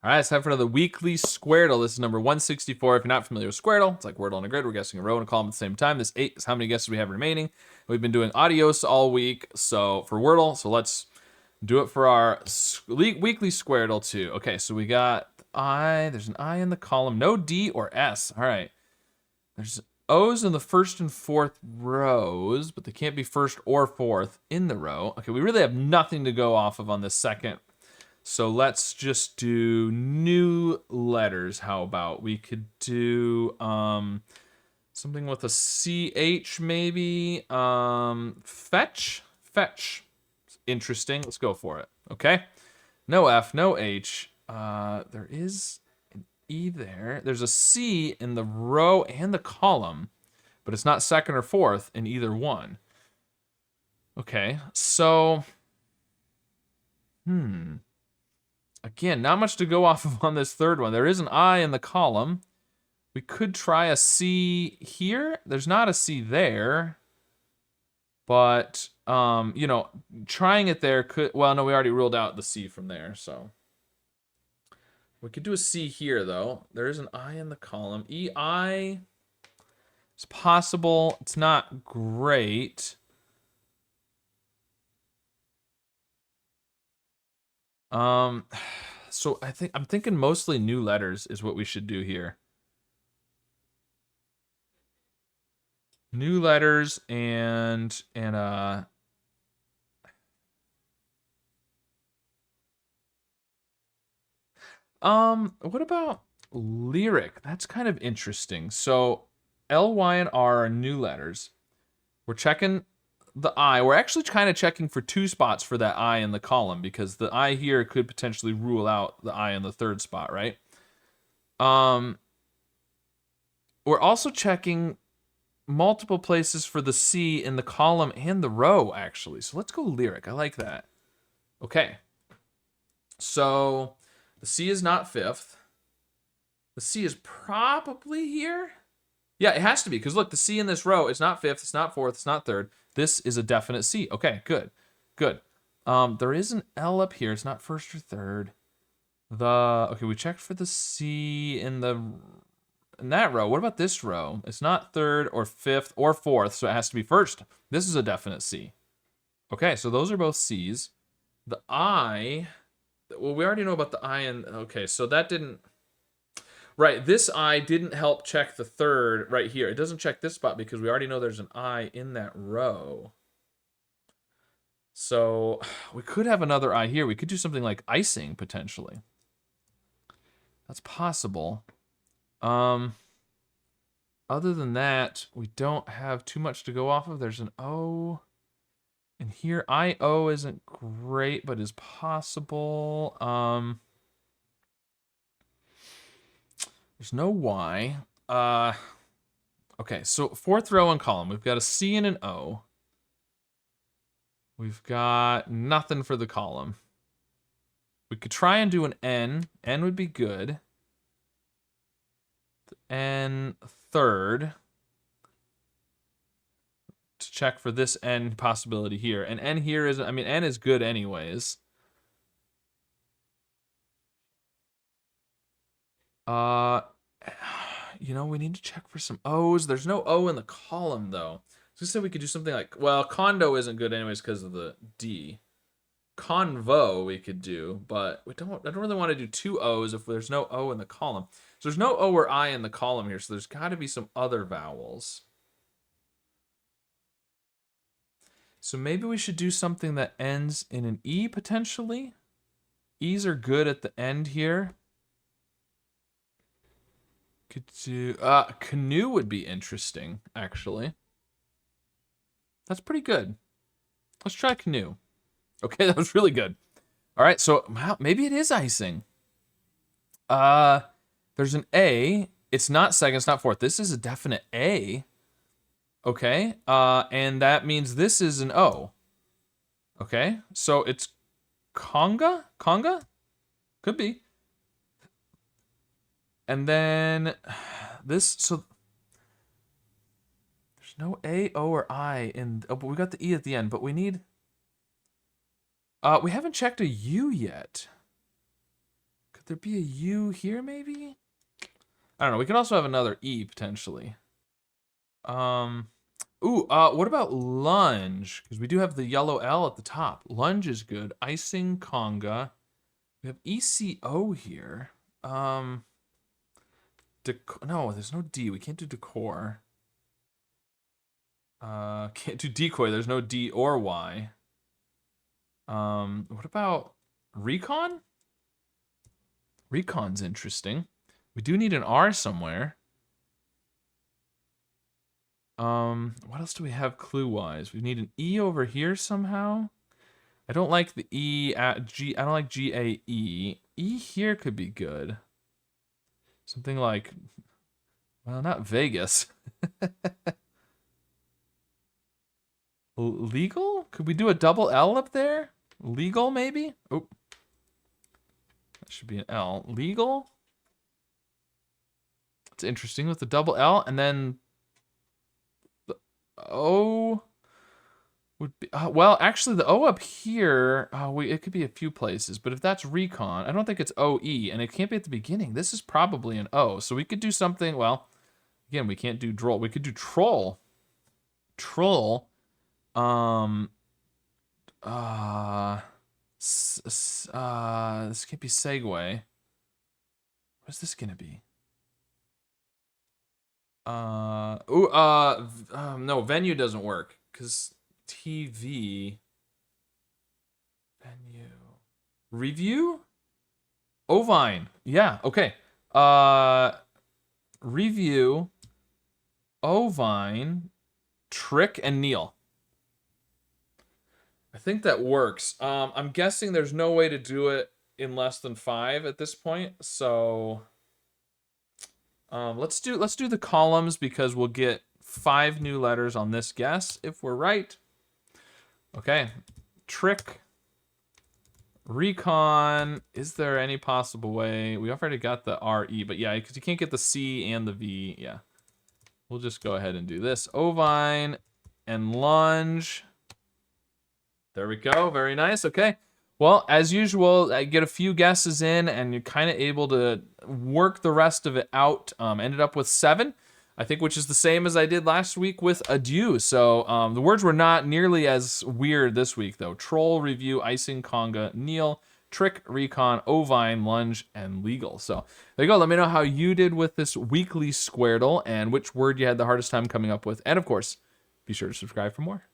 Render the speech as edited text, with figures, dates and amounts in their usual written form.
All right, it's time for another weekly Squardle. This is number 164. If you're not familiar with Squardle, it's like Wordle on a grid. We're guessing a row and a column at the same time. This 8 is how many guesses we have remaining. We've been doing ADIOS all week, so for Wordle. So let's do it for our weekly Squardle too. Okay, so we got I. There's an I in the column. No D or S. All right. There's O's in the first and fourth rows, but they can't be first or fourth in the row. Okay, we really have nothing to go off of on this second. So let's just do new letters. How about we could do something with a CH maybe? Fetch? Fetch. Interesting. Let's go for it. Okay. No F, no H. There is an E there. There's a C in the row and the column, but it's not second or fourth in either one. Okay, so again, not much to go off of on this third one. There is an I in the column. We could try a C here. There's not a C there. But, you know, trying it there could... Well, no, we already ruled out the C from there, so... We could do a C here, though. There is an I in the column. EI is possible. It's not great. So I'm thinking mostly new letters is what we should do here. New letters and what about lyric? That's kind of interesting. So L, Y, and R are new letters. We're checking the I. We're actually kind of checking for 2 spots for that I in the column because the I here could potentially rule out the I in the third spot, right? We're also checking multiple places for the C in the column and the row, actually. So let's go lyric. I like that. Okay. So the C is not fifth. The C is probably here. Yeah, it has to be, because look, the C in this row is not fifth, it's not fourth, it's not third. This is a definite C. Okay, good. Good. There is an L up here. It's not first or third. Okay, we checked for the C in that row. What about this row? It's not third or fifth or fourth, so it has to be first. This is a definite C. Okay, so those are both C's. The I, well, we already know about the I and, okay, so that didn't, right, this I didn't help check the third right here. It doesn't check this spot because we already know there's an I in that row. So we could have another I here. We could do something like icing, potentially. That's possible. Other than that, we don't have too much to go off of. There's an O. And here, I-O isn't great, but is possible. There's no Y. Okay, so fourth row and column. We've got a C and an O. We've got nothing for the column. We could try and do an N. N would be good. N third. To check for this N possibility here. And N here is, I mean, N is good anyways. You know, we need to check for some O's. There's no O in the column, though. So we said we could do something like, well, condo isn't good anyways because of the D. Convo we could do, but I don't really want to do 2 O's if there's no O in the column. So there's no O or I in the column here, so there's got to be some other vowels. So maybe we should do something that ends in an E, potentially. E's are good at the end here. Could do, canoe would be interesting, actually. That's pretty good. Let's try canoe. Okay, that was really good. All right, so maybe it is icing. There's an A. It's not second, it's not fourth. This is a definite A. Okay, and that means this is an O. Okay, so it's conga? Conga? Could be. And then this, so there's no A, O, or I in, oh, but we got the E at the end, but we need, we haven't checked a U yet. Could there be a U here, maybe? I don't know. We could also have another E, potentially. What about lunge? Because we do have the yellow L at the top. Lunge is good. Icing, conga. We have ECO here. No, there's no D. We can't do decor. Can't do decoy. There's no D or Y. What about recon? Recon's interesting. We do need an R somewhere. What else do we have clue-wise? We need an E over here somehow. I don't like the E at G. I don't like GAE. E here could be good. Something like, well, not Vegas. Legal? Could we do a double L up there? Legal, maybe? Oh. That should be an L. Legal? It's interesting with the double L, and then the O would be, well, actually the O up here, it could be a few places, but if that's recon, I don't think it's OE, and it can't be at the beginning. This is probably an O, so we could do something, well, again, we can't do droll. We could do troll. Troll. This can't be segue. What's this gonna be? No, venue doesn't work because TV. Venue. Review? Ovine. Yeah, okay. Review. Ovine. Trick and Neil. I think that works. I'm guessing there's no way to do it in less than 5 at this point, so let's do the columns because we'll get 5 new letters on this guess if we're right. Okay, trick, recon. Is there any possible way? We already got the RE, but yeah, because you can't get the C and the V. Yeah, we'll just go ahead and do this. Ovine and lunge. There we go. Very nice. Okay. Well, as usual, I get a few guesses in, and you're kind of able to work the rest of it out. Ended up with 7, I think, which is the same as I did last week with adieu. So the words were not nearly as weird this week, though. Troll, review, icing, conga, Neil, trick, recon, ovine, lunge, and legal. So there you go. Let me know how you did with this weekly Squardle and which word you had the hardest time coming up with. And of course, be sure to subscribe for more.